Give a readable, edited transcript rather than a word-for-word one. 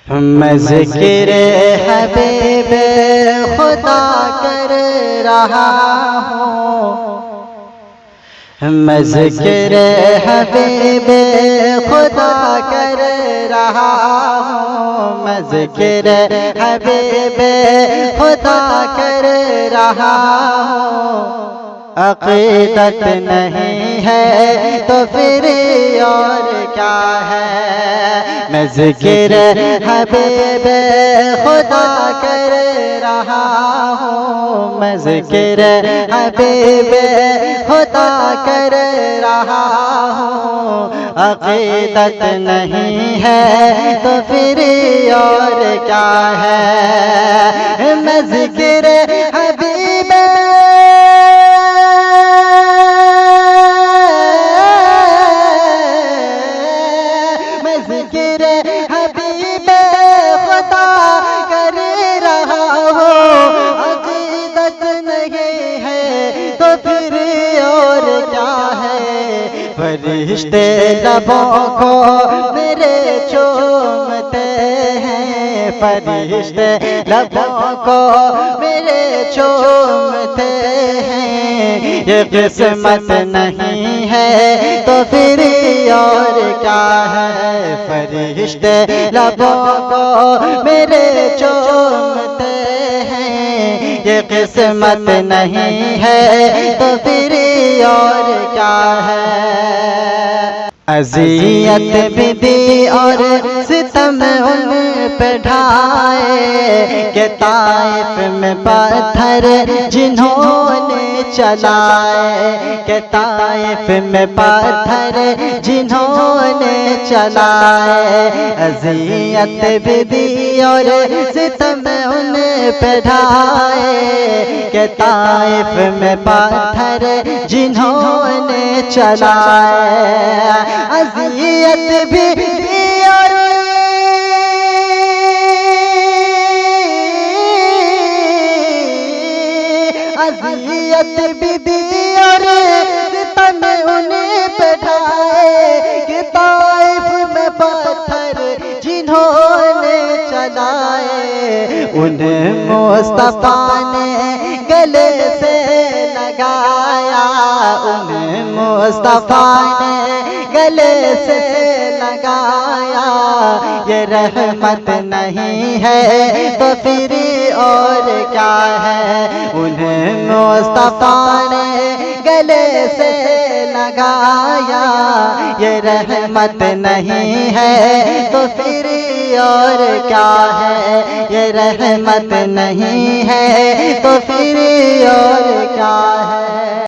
میں ذکر حبیب خدا کر رہا ہوں، میں ذکر حبیب خدا کر رہا ہوں، میں ذکر حبیب خدا کر رہا ہوں۔ عقیدت نہیں ہے تو پھر اور کیا ہے، میں ذکر حبیب خدا کر رہا ہوں، میں ذکر حبیب خدا کر رہا ہوں۔ عقیدت نہیں ہے تو پھر اور کیا ہے، میں ذکر حبیب ذکر حبیب خدا کر رہا ہوں۔ عقیدت نہیں ہے تو پھر اور کیا ہے، فرشتے لبوں کو میرے چومتے ہیں، فرشتے لبوں کو میرے چومتے ہیں۔ یہ قسمت نہیں ہے تو پھر اور کیا ہے، فرشتے لبوں کو میرے چومتے ہیں۔ یہ قسمت نہیں ہے تو پھر اور کیا ہے، اذیت بھی دی اور ستم ان پہ ڈھائے کہ طائف میں پتھر جنہوں نے چلائے، کہ طائف میں پتھر جنہوں نے چلائے۔ اذیت بھی دی اور ستم ان پہ ڈھائے کہ طائف میں پتھر جنہوں نے چلائے۔ اذیت بھی دی اور اذیت بھی دی اور ستم ان پہ ڈھائے کہ طائف میں پتھر جنہوں نے چلائے۔ انہیں مصطفیٰ نے گلے سے لگایا، انہیں مصطفیٰ نے گلے سے لگایا۔ یہ رحمت نہیں ہے تو پھر اور کیا ہے، انہیں مصطفیٰ نے گلے سے لگایا۔ یہ رحمت نہیں ہے تو پھر اور کیا ہے، یہ رحمت نہیں ہے تو پھر اور کیا ہے۔